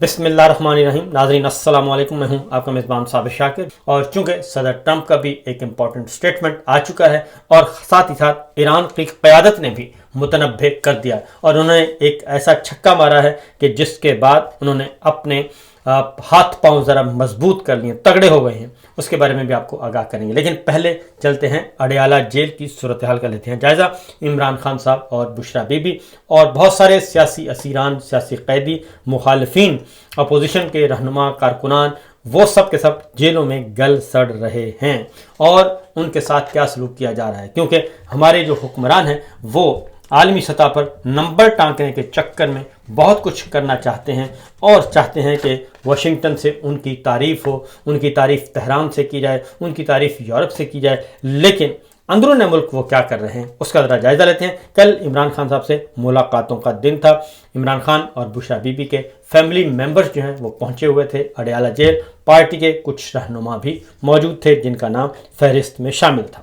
بسم اللہ الرحمن الرحیم. ناظرین السلام علیکم. میں ہوں آپ کا میزبان صابر شاکر. اور چونکہ صدر ٹرمپ کا بھی ایک امپورٹنٹ سٹیٹمنٹ آ چکا ہے اور ساتھ ہی ساتھ ایران کی قیادت نے بھی متنبع کر دیا اور انہوں نے ایک ایسا چھکا مارا ہے کہ جس کے بعد انہوں نے اپنے ہاتھ پاؤں ذرا مضبوط کر لیے، تگڑے ہو گئے ہیں. اس کے بارے میں بھی آپ کو آگاہ کریں گے، لیکن پہلے چلتے ہیں اڈیالہ جیل کی صورتحال کا لیتے ہیں جائزہ. عمران خان صاحب اور بشرا بی بی اور بہت سارے سیاسی اسیران، سیاسی قیدی، مخالفین، اپوزیشن کے رہنما، کارکنان، وہ سب کے سب جیلوں میں گل سڑ رہے ہیں. اور ان کے ساتھ کیا سلوک کیا جا رہا ہے، کیونکہ ہمارے جو حکمران ہیں وہ عالمی سطح پر نمبر ٹانکنے کے چکر میں بہت کچھ کرنا چاہتے ہیں اور چاہتے ہیں کہ واشنگٹن سے ان کی تعریف ہو، ان کی تعریف تہران سے کی جائے، ان کی تعریف یورپ سے کی جائے. لیکن اندرون ملک وہ کیا کر رہے ہیں اس کا ذرا جائزہ لیتے ہیں. کل عمران خان صاحب سے ملاقاتوں کا دن تھا. عمران خان اور بشرا بی بی کے فیملی ممبرز جو ہیں وہ پہنچے ہوئے تھے اڈیالہ جیل. پارٹی کے کچھ رہنما بھی موجود تھے جن کا نام فہرست میں شامل تھا.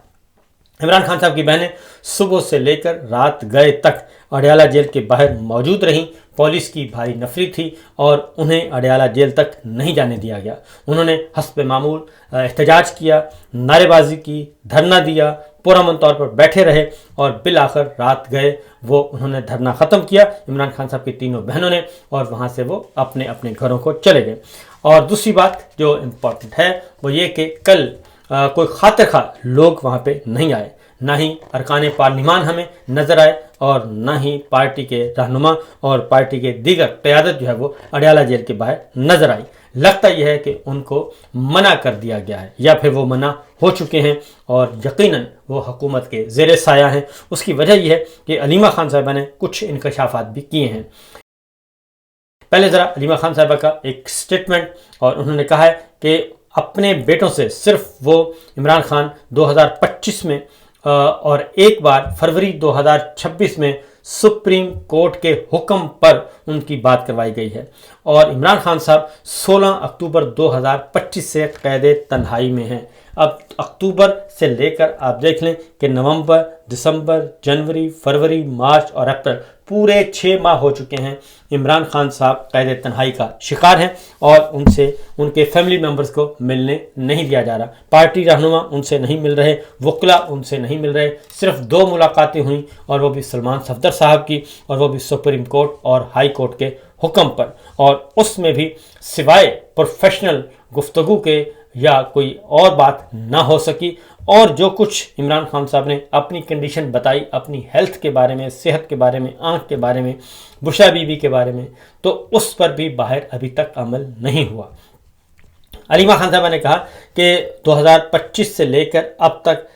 عمران خان صاحب کی بہنیں صبح سے لے کر رات گئے تک اڈیالہ جیل کے باہر موجود رہیں. پولیس کی بھاری نفری تھی اور انہیں اڈیالہ جیل تک نہیں جانے دیا گیا. انہوں نے حسب معمول احتجاج کیا، نعرے بازی کی، دھرنا دیا، پرامن طور پر بیٹھے رہے اور بالآخر رات گئے وہ انہوں نے دھرنا ختم کیا عمران خان صاحب کی تینوں بہنوں نے، اور وہاں سے وہ اپنے اپنے گھروں کو چلے گئے. اور دوسری بات جو امپورٹنٹ ہے وہ یہ کہ کل کوئی خاطر خواہ لوگ وہاں پہ نہیں آئے، نہ ہی ارکان پارلیمان ہمیں نظر آئے اور نہ ہی پارٹی کے رہنما اور پارٹی کے دیگر قیادت جو ہے وہ اڈیالہ جیل کے باہر نظر آئی. لگتا یہ ہے کہ ان کو منع کر دیا گیا ہے یا پھر وہ منع ہو چکے ہیں اور یقیناً وہ حکومت کے زیر سایہ ہیں. اس کی وجہ یہ ہے کہ علیمہ خان صاحبہ نے کچھ انکشافات بھی کیے ہیں. پہلے ذرا علیمہ خان صاحبہ کا ایک سٹیٹمنٹ، اور انہوں نے کہا ہے کہ اپنے بیٹوں سے صرف وہ عمران خان 2025 میں اور ایک بار فروری 2026 میں سپریم کورٹ کے حکم پر ان کی بات کروائی گئی ہے. اور عمران خان صاحب 16 اکتوبر 2025 سے قید تنہائی میں ہیں. اب اکتوبر سے لے کر آپ دیکھ لیں کہ نومبر، دسمبر، جنوری، فروری، مارچ اور اپریل پورے 6 ماہ ہو چکے ہیں عمران خان صاحب قید تنہائی کا شکار ہیں اور ان سے ان کے فیملی ممبرز کو ملنے نہیں دیا جا رہا. پارٹی رہنما ان سے نہیں مل رہے، وکلا ان سے نہیں مل رہے. صرف 2 ملاقاتیں ہوئیں اور وہ بھی سلمان صفدر صاحب کی، اور وہ بھی سپریم کورٹ اور ہائی کورٹ کے حکم پر. اور اس میں بھی سوائے پروفیشنل گفتگو کے یا کوئی اور بات نہ ہو سکی. اور جو کچھ عمران خان صاحب نے اپنی کنڈیشن بتائی، اپنی ہیلتھ کے بارے میں، صحت کے بارے میں، آنکھ کے بارے میں، بشرا بی بی کے بارے میں، تو اس پر بھی باہر ابھی تک عمل نہیں ہوا. علیمہ خان صاحبہ نے کہا کہ 2025 سے لے کر اب تک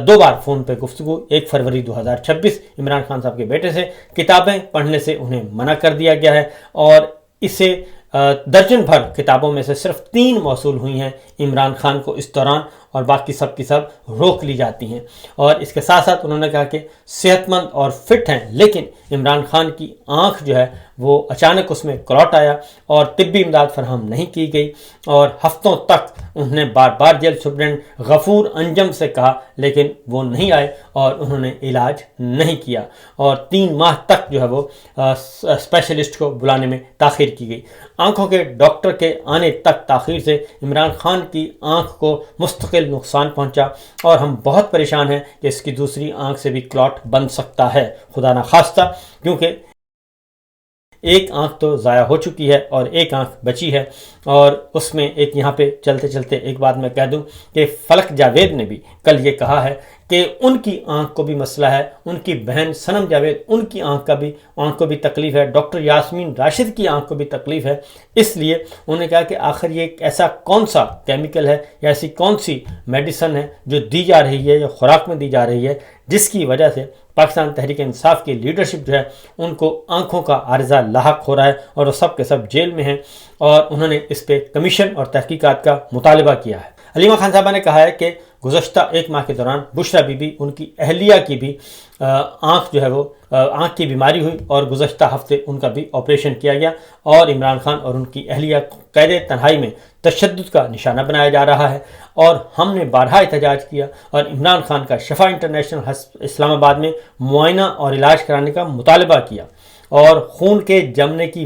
2 بار فون پہ گفتگو، 1 فروری 2026 عمران خان صاحب کے بیٹے سے کتابیں پڑھنے سے انہیں منع کر دیا گیا ہے، اور اسے درجن بھر کتابوں میں سے صرف 3 موصول ہوئی ہیں عمران خان کو اس دوران، اور باقی سب کی سب روک لی جاتی ہیں. اور اس کے ساتھ ساتھ انہوں نے کہا کہ صحت مند اور فٹ ہیں، لیکن عمران خان کی آنکھ جو ہے وہ اچانک اس میں کلوٹ آیا اور طبی امداد فراہم نہیں کی گئی. اور ہفتوں تک انہوں نے بار بار جیل سپرنٹنڈنٹ غفور انجم سے کہا، لیکن وہ نہیں آئے اور انہوں نے علاج نہیں کیا. اور 3 ماہ تک جو ہے وہ اسپیشلسٹ کو بلانے میں تاخیر کی گئی. آنکھوں کے ڈاکٹر کے آنے تک تاخیر سے عمران خان کی آنکھ کو مستقل نقصان پہنچا، اور ہم بہت پریشان ہیں کہ اس کی دوسری آنکھ سے بھی کلاٹ بن سکتا ہے، خدا نخواستہ، کیونکہ ایک آنکھ تو ضائع ہو چکی ہے اور ایک آنکھ بچی ہے. اور اس میں ایک یہاں پہ چلتے چلتے ایک بات میں کہہ دوں کہ فلک جاوید نے بھی کل یہ کہا ہے کہ ان کی آنکھ کو بھی مسئلہ ہے، ان کی بہن صنم جاوید، ان کی آنکھ کو بھی تکلیف ہے، ڈاکٹر یاسمین راشد کی آنکھ کو بھی تکلیف ہے. اس لیے انہوں نے کہا کہ آخر یہ ایک ایسا کون سا کیمیکل ہے یا ایسی کون سی میڈیسن ہے جو دی جا رہی ہے یا خوراک میں دی جا رہی ہے جس کی وجہ سے پاکستان تحریک انصاف کی لیڈرشپ جو ہے ان کو آنکھوں کا عارضہ لاحق ہو رہا ہے اور وہ سب کے سب جیل میں ہیں. اور انہوں نے اس پہ کمیشن اور تحقیقات کا مطالبہ کیا ہے. علیمہ خان صاحبہ نے کہا ہے کہ گزشتہ 1 ماہ کے دوران بشرا بی بی، ان کی اہلیہ کی بھی آنکھ جو ہے وہ آنکھ کی بیماری ہوئی اور گزشتہ ہفتے ان کا بھی آپریشن کیا گیا، اور عمران خان اور ان کی اہلیہ قید تنہائی میں تشدد کا نشانہ بنایا جا رہا ہے. اور ہم نے بارہا احتجاج کیا اور عمران خان کا شفا انٹرنیشنل اسلام آباد میں معائنہ اور علاج کرانے کا مطالبہ کیا. اور خون کے جمنے کی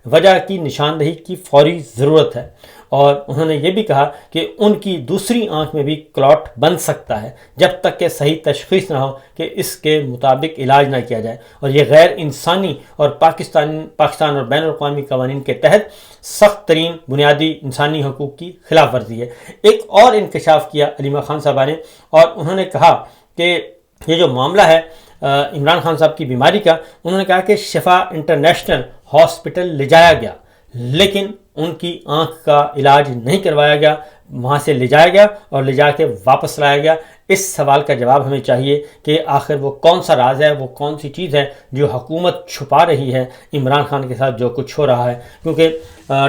وجہ کی نشاندہی کی فوری ضرورت ہے، اور انہوں نے یہ بھی کہا کہ ان کی دوسری آنکھ میں بھی کلاٹ بن سکتا ہے جب تک کہ صحیح تشخیص نہ ہو کہ اس کے مطابق علاج نہ کیا جائے، اور یہ غیر انسانی اور پاکستان اور بین الاقوامی قوانین کے تحت سخت ترین بنیادی انسانی حقوق کی خلاف ورزی ہے۔ ایک اور انکشاف کیا علیمہ خان صاحبہ نے، اور انہوں نے کہا کہ یہ جو معاملہ ہے عمران خان صاحب کی بیماری کا، انہوں نے کہا کہ شفا انٹرنیشنل ہاسپٹل لے جایا گیا لیکن ان کی آنکھ کا علاج نہیں کروایا گیا، وہاں سے لے جایا گیا اور لے جا کے واپس لایا گیا۔ اس سوال کا جواب ہمیں چاہیے کہ آخر وہ کون سا راز ہے، وہ کون سی چیز ہے جو حکومت چھپا رہی ہے عمران خان کے ساتھ جو کچھ ہو رہا ہے، کیونکہ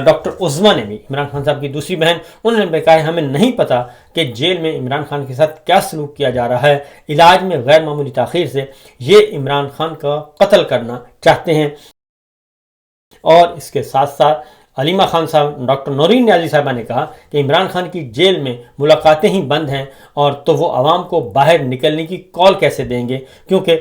ڈاکٹر عظمیٰ نے بھی، عمران خان صاحب کی دوسری بہن، انہوں نے بھی کہا ہمیں نہیں پتہ کہ جیل میں عمران خان کے ساتھ کیا سلوک کیا جا رہا ہے، علاج میں غیر معمولی تاخیر سے یہ عمران خان کا قتل کرنا چاہتے ہیں۔ اور اس کے ساتھ ساتھ علیمہ خان صاحب، ڈاکٹر نورین نیازی صاحبہ نے کہا کہ عمران خان کی جیل میں ملاقاتیں ہی بند ہیں، اور تو وہ عوام کو باہر نکلنے کی کال کیسے دیں گے، کیونکہ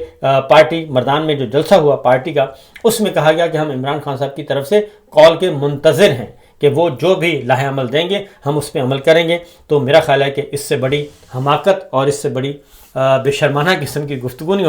پارٹی مردان میں جو جلسہ ہوا پارٹی کا، اس میں کہا گیا کہ ہم عمران خان صاحب کی طرف سے کال کے منتظر ہیں کہ وہ جو بھی لاہ عمل دیں گے ہم اس پہ عمل کریں گے۔ تو میرا خیال ہے کہ اس سے بڑی حماقت اور اس سے بڑی بے شرمانہ قسم کی گفتگو نہیں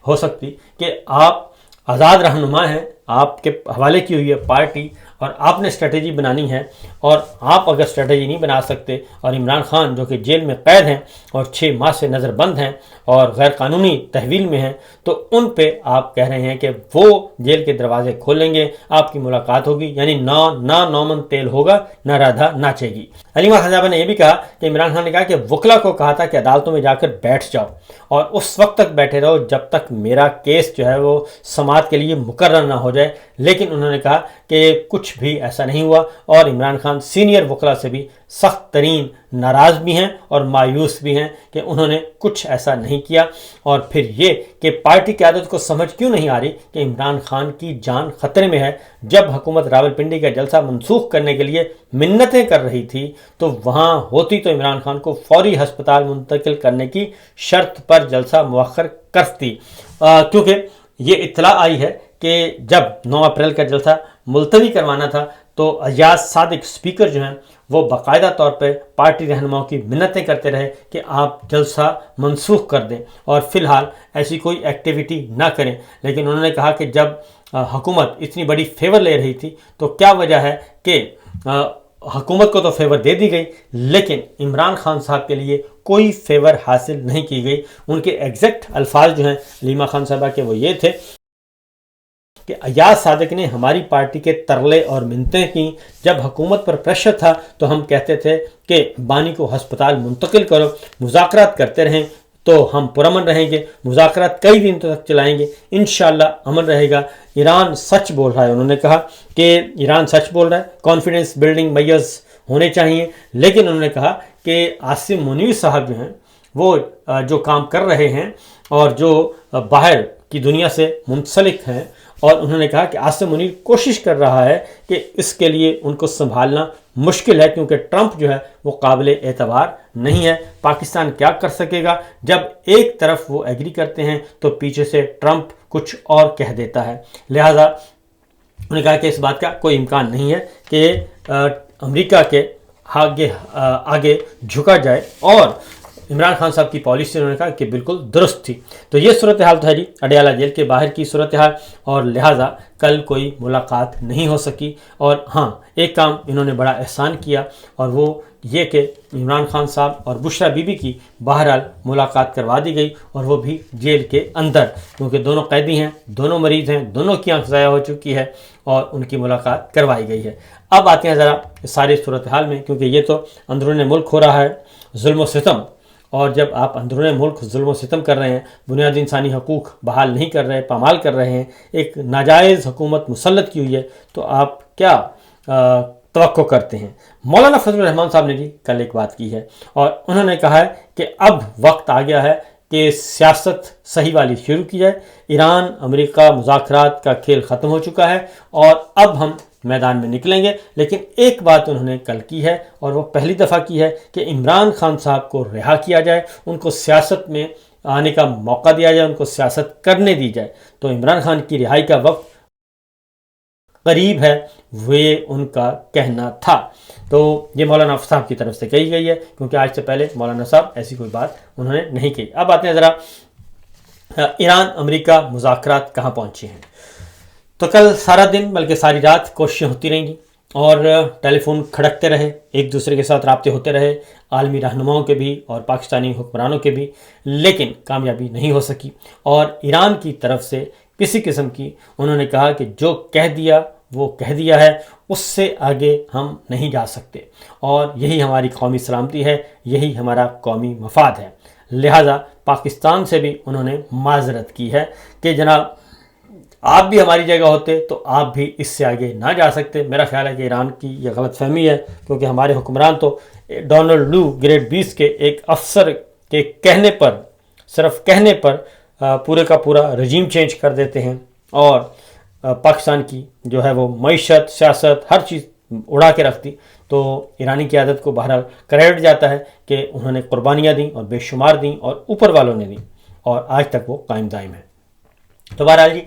ہو سکتی کہ آپ آزاد رہنما ہیں، آپ کے حوالے کی ہوئی ہے پارٹی، اور آپ نے اسٹریٹجی بنانی ہے، اور آپ اگر اسٹریٹجی نہیں بنا سکتے اور عمران خان جو کہ جیل میں قید ہیں اور 6 ماہ سے نظر بند ہیں اور غیر قانونی تحویل میں ہیں، تو ان پہ آپ کہہ رہے ہیں کہ وہ جیل کے دروازے کھولیں گے، آپ کی ملاقات ہوگی، یعنی نہ نومن تیل ہوگا نہ رادھا ناچے گی۔ علیمہ خان صاحبہ نے یہ بھی کہا کہ عمران خان نے کہا کہ وکلا کو کہا تھا کہ عدالتوں میں جا کر بیٹھ جاؤ اور اس وقت تک بیٹھے رہو جب تک میرا کیس جو ہے وہ سماعت کے لیے مقرر نہ ہو جائے، لیکن انہوں نے کہا کہ کچھ بھی ایسا نہیں ہوا، اور عمران خان سینئر وکلا سے بھی سخت ترین ناراض بھی ہیں اور مایوس بھی ہیں کہ انہوں نے کچھ ایسا نہیں کیا۔ اور پھر یہ کہ پارٹی قیادت کو سمجھ کیوں نہیں آ رہی کہ عمران خان کی جان خطرے میں ہے، جب حکومت راولپنڈی کا جلسہ منسوخ کرنے کے لیے منتیں کر رہی تھی تو وہاں ہوتی تو عمران خان کو فوری ہسپتال منتقل کرنے کی شرط پر جلسہ مؤخر کرتی، کیونکہ یہ اطلاع آئی ہے کہ جب 9 اپریل کا جلسہ ملتوی کروانا تھا تو ایاز صادق اسپیکر جو ہیں وہ باقاعدہ طور پہ پارٹی رہنماؤں کی منتیں کرتے رہے کہ آپ جلسہ منسوخ کر دیں اور فی الحال ایسی کوئی ایکٹیویٹی نہ کریں، لیکن انہوں نے کہا کہ جب حکومت اتنی بڑی فیور لے رہی تھی تو کیا وجہ ہے کہ حکومت کو تو فیور دے دی گئی لیکن عمران خان صاحب کے لیے کوئی فیور حاصل نہیں کی گئی۔ ان کے ایگزیکٹ الفاظ جو ہیں علیمہ خان صاحبہ کے وہ یہ تھے کہ ایاز صادق نے ہماری پارٹی کے ترلے اور منتیں کی، جب حکومت پر پریشر تھا تو ہم کہتے تھے کہ بانی کو ہسپتال منتقل کرو، مذاکرات کرتے رہیں تو ہم پرامن رہیں گے، مذاکرات کئی دن تک چلائیں گے، انشاءاللہ امن رہے گا۔ ایران سچ بول رہا ہے، انہوں نے کہا کہ ایران سچ بول رہا ہے، کانفیڈنس بلڈنگ میئرز ہونے چاہیے، لیکن انہوں نے کہا کہ عاصم منیر صاحب جو ہیں وہ جو کام کر رہے ہیں اور جو باہر کی دنیا سے منسلک ہیں، اور انہوں نے کہا کہ عاصم منیر کوشش کر رہا ہے کہ اس کے لیے ان کو سنبھالنا مشکل ہے کیونکہ ٹرمپ جو ہے وہ قابل اعتبار نہیں ہے۔ پاکستان کیا کر سکے گا جب ایک طرف وہ ایگری کرتے ہیں تو پیچھے سے ٹرمپ کچھ اور کہہ دیتا ہے، لہٰذا انہوں نے کہا کہ اس بات کا کوئی امکان نہیں ہے کہ امریکہ کے آگے جھکا جائے، اور عمران خان صاحب کی پالیسی انہوں نے کہا کہ بالکل درست تھی۔ تو یہ صورتحال تو ہے جی اڈیالہ جیل کے باہر کی صورتحال، اور لہٰذا کل کوئی ملاقات نہیں ہو سکی۔ اور ہاں، ایک کام انہوں نے بڑا احسان کیا اور وہ یہ کہ عمران خان صاحب اور بشرا بی بی کی بہرحال ملاقات کروا دی گئی، اور وہ بھی جیل کے اندر، کیونکہ دونوں قیدی ہیں، دونوں مریض ہیں، دونوں کی آنکھ ضائع ہو چکی ہے اور ان کی ملاقات کروائی گئی ہے۔ اب آتے ہیں ذرا ساری صورتحال میں، کیونکہ یہ تو اندرون ملک ہو رہا ہے ظلم و ستم، اور جب آپ اندرون ملک ظلم و ستم کر رہے ہیں، بنیادی انسانی حقوق بحال نہیں کر رہے، پامال کر رہے ہیں، ایک ناجائز حکومت مسلط کی ہوئی ہے، تو آپ کیا توقع کرتے ہیں؟ مولانا فضل الرحمان صاحب نے جی کل ایک بات کی ہے، اور انہوں نے کہا ہے کہ اب وقت آ گیا ہے کہ سیاست صحیح والی شروع کی جائے، ایران امریکہ مذاکرات کا کھیل ختم ہو چکا ہے اور اب ہم میدان میں نکلیں گے۔ لیکن ایک بات انہوں نے کل کی ہے اور وہ پہلی دفعہ کی ہے کہ عمران خان صاحب کو رہا کیا جائے، ان کو سیاست میں آنے کا موقع دیا جائے، ان کو سیاست کرنے دی جائے، تو عمران خان کی رہائی کا وقت قریب ہے، وہ ان کا کہنا تھا۔ تو یہ مولانا صاحب کی طرف سے کہی گئی ہے، کیونکہ آج سے پہلے مولانا صاحب ایسی کوئی بات انہوں نے نہیں کی۔ اب آتے ہیں ذرا ایران امریکہ مذاکرات کہاں پہنچے ہیں۔ تو کل سارا دن بلکہ ساری رات کوششیں ہوتی رہیں گی اور ٹیلی فون کھڑکتے رہے، ایک دوسرے کے ساتھ رابطے ہوتے رہے، عالمی رہنماؤں کے بھی اور پاکستانی حکمرانوں کے بھی، لیکن کامیابی نہیں ہو سکی۔ اور ایران کی طرف سے کسی قسم کی انہوں نے کہا کہ جو کہہ دیا وہ کہہ دیا ہے، اس سے آگے ہم نہیں جا سکتے، اور یہی ہماری قومی سلامتی ہے، یہی ہمارا قومی مفاد ہے۔ لہٰذا پاکستان سے بھی انہوں نے معذرت کی ہے کہ جناب آپ بھی ہماری جگہ ہوتے تو آپ بھی اس سے آگے نہ جا سکتے۔ میرا خیال ہے کہ ایران کی یہ غلط فہمی ہے، کیونکہ ہمارے حکمران تو ڈونلڈ لو گریڈ 20 کے ایک افسر کے کہنے پر، صرف کہنے پر پورے کا پورا رجیم چینج کر دیتے ہیں، اور پاکستان کی جو ہے وہ معیشت، سیاست، ہر چیز اڑا کے رکھتی۔ تو ایرانی قیادت کو بہرحال کریڈٹ جاتا ہے کہ انہوں نے قربانیاں دیں اور بے شمار دیں، اور اوپر والوں نے دیں، اور آج تک وہ قائم دائم ہے۔ تو بہرحال جی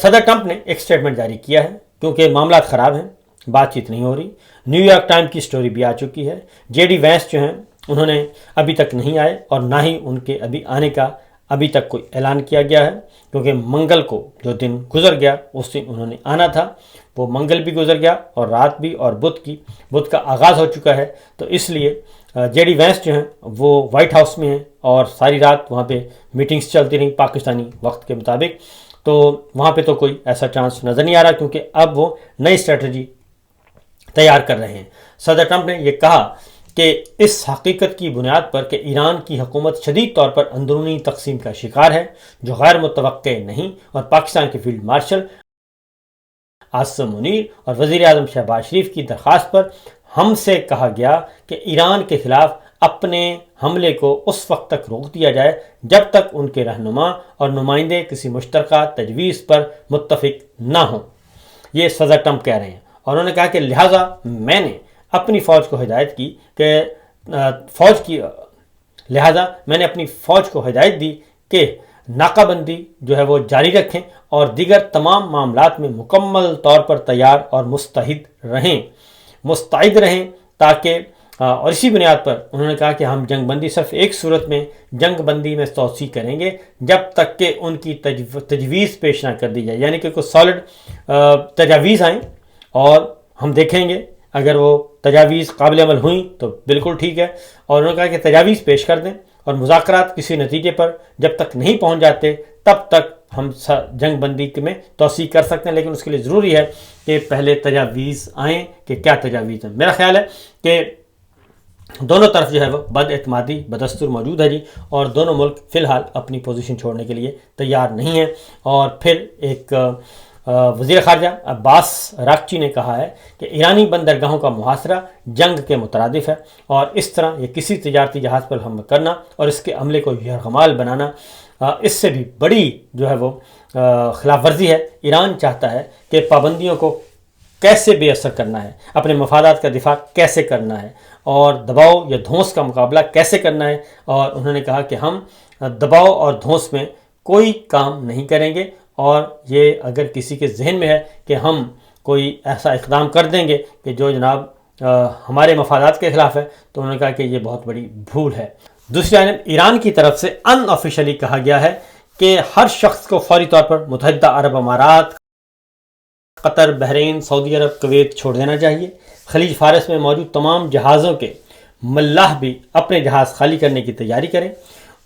صدر ٹرمپ نے ایک سٹیٹمنٹ جاری کیا ہے، کیونکہ معاملات خراب ہیں، بات چیت نہیں ہو رہی۔ نیو یارک ٹائم کی سٹوری بھی آ چکی ہے۔ جے ڈی وینس جو ہیں انہوں نے ابھی تک نہیں آئے، اور نہ ہی ان کے ابھی آنے کا ابھی تک کوئی اعلان کیا گیا ہے، کیونکہ منگل کو جو دن گزر گیا اس دن انہوں نے آنا تھا، وہ منگل بھی گزر گیا اور رات بھی، اور بدھ کا آغاز ہو چکا ہے۔ تو اس لیے جے ڈی وینس جو ہیں وہ وائٹ ہاؤس میں ہیں، اور ساری رات وہاں پہ میٹنگز چلتی رہیں پاکستانی وقت کے مطابق۔ تو وہاں پہ تو کوئی ایسا چانس نظر نہیں آ رہا، کیونکہ اب وہ نئی اسٹریٹجی تیار کر رہے ہیں۔ صدر ٹرمپ نے یہ کہا کہ اس حقیقت کی بنیاد پر کہ ایران کی حکومت شدید طور پر اندرونی تقسیم کا شکار ہے، جو غیر متوقع نہیں، اور پاکستان کے فیلڈ مارشل عاصم منیر اور وزیر اعظم شہباز شریف کی درخواست پر ہم سے کہا گیا کہ ایران کے خلاف اپنے حملے کو اس وقت تک روک دیا جائے جب تک ان کے رہنما اور نمائندے کسی مشترکہ تجویز پر متفق نہ ہوں۔ یہ صدر ٹرمپ کہہ رہے ہیں، اور انہوں نے کہا کہ لہٰذا میں نے اپنی فوج کو ہدایت کی کہ اپنی فوج کو ہدایت دی کہ ناکہ بندی جو ہے وہ جاری رکھیں اور دیگر تمام معاملات میں مکمل طور پر تیار اور مستعد رہیں تاکہ اور اسی بنیاد پر انہوں نے کہا کہ ہم جنگ بندی صرف ایک صورت میں جنگ بندی میں توسیع کریں گے جب تک کہ ان کی تجویز پیش نہ کر دی جائے، یعنی کہ کوئی سالڈ تجاویز آئیں اور ہم دیکھیں گے، اگر وہ تجاویز قابل عمل ہوئیں تو بالکل ٹھیک ہے، اور انہوں نے کہا کہ تجاویز پیش کر دیں، اور مذاکرات کسی نتیجے پر جب تک نہیں پہنچ جاتے تب تک ہم جنگ بندی میں توسیع کر سکتے ہیں، لیکن اس کے لیے ضروری ہے کہ پہلے تجاویز آئیں کہ کیا تجاویز ہیں۔ میرا خیال ہے کہ دونوں طرف جو ہے وہ بد اعتمادی بدستور موجود ہے جی، اور دونوں ملک فی الحال اپنی پوزیشن چھوڑنے کے لیے تیار نہیں ہیں۔ اور پھر ایک وزیر خارجہ عباس راکچی نے کہا ہے کہ ایرانی بندرگاہوں کا محاصرہ جنگ کے مترادف ہے، اور اس طرح یہ کسی تجارتی جہاز پر حملہ کرنا اور اس کے عملے کو یرغمال بنانا اس سے بھی بڑی جو ہے وہ خلاف ورزی ہے۔ ایران چاہتا ہے کہ پابندیوں کو کیسے بے اثر کرنا ہے، اپنے مفادات کا دفاع کیسے کرنا ہے، اور دباؤ یا دھونس کا مقابلہ کیسے کرنا ہے، اور انہوں نے کہا کہ ہم دباؤ اور دھونس میں کوئی کام نہیں کریں گے، اور یہ اگر کسی کے ذہن میں ہے کہ ہم کوئی ایسا اقدام کر دیں گے کہ جو جناب ہمارے مفادات کے خلاف ہے، تو انہوں نے کہا کہ یہ بہت بڑی بھول ہے۔ دوسری جانب ایران کی طرف سے ان آفیشلی کہا گیا ہے کہ ہر شخص کو فوری طور پر متحدہ عرب امارات، قطر، بحرین، سعودی عرب، کویت چھوڑ دینا چاہیے۔ خلیج فارس میں موجود تمام جہازوں کے ملاح بھی اپنے جہاز خالی کرنے کی تیاری کریں،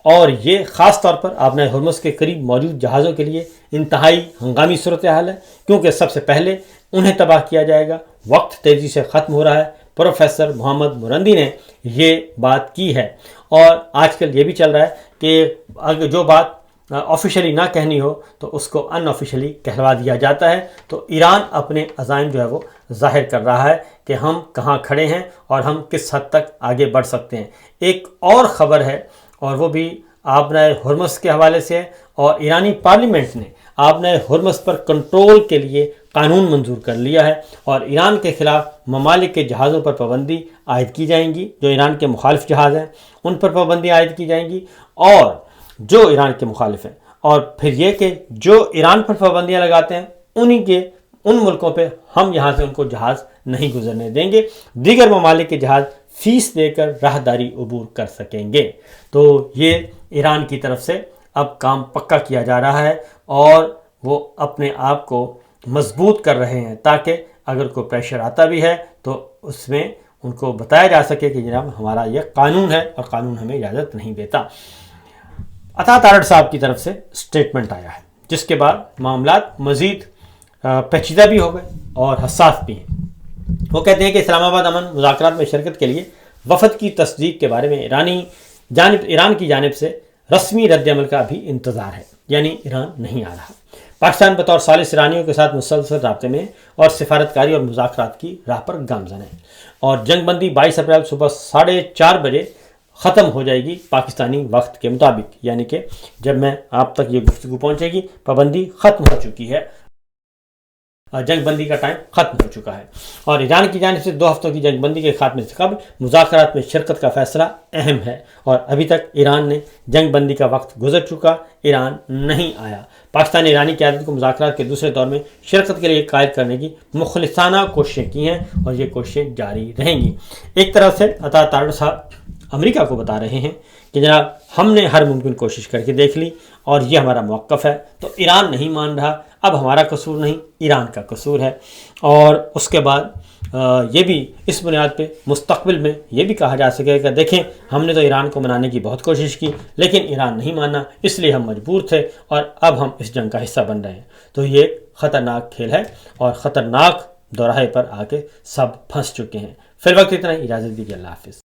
اور یہ خاص طور پر آبنائے ہرمز کے قریب موجود جہازوں کے لیے انتہائی ہنگامی صورتحال ہے، کیونکہ سب سے پہلے انہیں تباہ کیا جائے گا۔ وقت تیزی سے ختم ہو رہا ہے۔ پروفیسر محمد مرندی نے یہ بات کی ہے، اور آج کل یہ بھی چل رہا ہے کہ اگر جو بات آفیشلی نہ کہنی ہو تو اس کو ان آفیشلی کہلوا دیا جاتا ہے۔ تو ایران اپنے عزائم جو ہے وہ ظاہر کر رہا ہے کہ ہم کہاں کھڑے ہیں اور ہم کس حد تک آگے بڑھ سکتے ہیں۔ ایک اور خبر ہے، اور وہ بھی آبنائے ہرمز کے حوالے سے ہے، اور ایرانی پارلیمنٹ نے آبنائے ہرمز پر کنٹرول کے لیے قانون منظور کر لیا ہے، اور ایران کے خلاف ممالک کے جہازوں پر پابندی عائد کی جائیں گی، جو ایران کے مخالف جہاز ہیں ان پر پابندی عائد کی جائیں گی، اور جو ایران کے مخالف ہیں، اور پھر یہ کہ جو ایران پر پابندیاں لگاتے ہیں ان ملکوں پہ ہم یہاں سے ان کو جہاز نہیں گزرنے دیں گے، دیگر ممالک کے جہاز فیس دے کر راہداری عبور کر سکیں گے۔ تو یہ ایران کی طرف سے اب کام پکا کیا جا رہا ہے، اور وہ اپنے آپ کو مضبوط کر رہے ہیں تاکہ اگر کوئی پریشر آتا بھی ہے تو اس میں ان کو بتایا جا سکے کہ جناب ہمارا یہ قانون ہے اور قانون ہمیں اجازت نہیں دیتا۔ عطا تارڑ صاحب کی طرف سے سٹیٹمنٹ آیا ہے، جس کے بعد معاملات مزید پیچیدہ بھی ہو گئے اور حساس بھی ہیں۔ وہ کہتے ہیں کہ اسلام آباد امن مذاکرات میں شرکت کے لیے وفد کی تصدیق کے بارے میں ایران کی جانب سے رسمی رد عمل کا بھی انتظار ہے، یعنی ایران نہیں آ رہا۔ پاکستان بطور ثالث ایرانیوں کے ساتھ مسلسل رابطے میں اور سفارتکاری اور مذاکرات کی راہ پر گامزن ہے، اور جنگ بندی 22 اپریل صبح 4:30 بجے ختم ہو جائے گی پاکستانی وقت کے مطابق، یعنی کہ جب میں آپ تک یہ گفتگو پہنچے گی پابندی ختم ہو چکی ہے، جنگ بندی کا ٹائم ختم ہو چکا ہے۔ اور ایران کی جانب سے 2 ہفتوں کی جنگ بندی کے خاتمے سے قبل مذاکرات میں شرکت کا فیصلہ اہم ہے، اور ابھی تک ایران نے جنگ بندی کا وقت گزر چکا، ایران نہیں آیا۔ پاکستان نے ایرانی قیادت کو مذاکرات کے دوسرے دور میں شرکت کے لیے قائد کرنے کی مخلصانہ کوششیں کی ہیں، اور یہ کوششیں جاری رہیں گی۔ ایک طرف سے عطا تارڑ صاحب امریکہ کو بتا رہے ہیں کہ جناب ہم نے ہر ممکن کوشش کر کے دیکھ لی اور یہ ہمارا موقف ہے، تو ایران نہیں مان رہا، اب ہمارا قصور نہیں، ایران کا قصور ہے۔ اور اس کے بعد یہ بھی اس بنیاد پہ مستقبل میں یہ بھی کہا جا سکے کہ دیکھیں ہم نے تو ایران کو منانے کی بہت کوشش کی، لیکن ایران نہیں مانا، اس لیے ہم مجبور تھے اور اب ہم اس جنگ کا حصہ بن رہے ہیں۔ تو یہ خطرناک کھیل ہے اور خطرناک دوراہے پر آ کے سب پھنس چکے ہیں۔ فی الوقت اتنا ہی، اجازت دیجیے، اللہ حافظ۔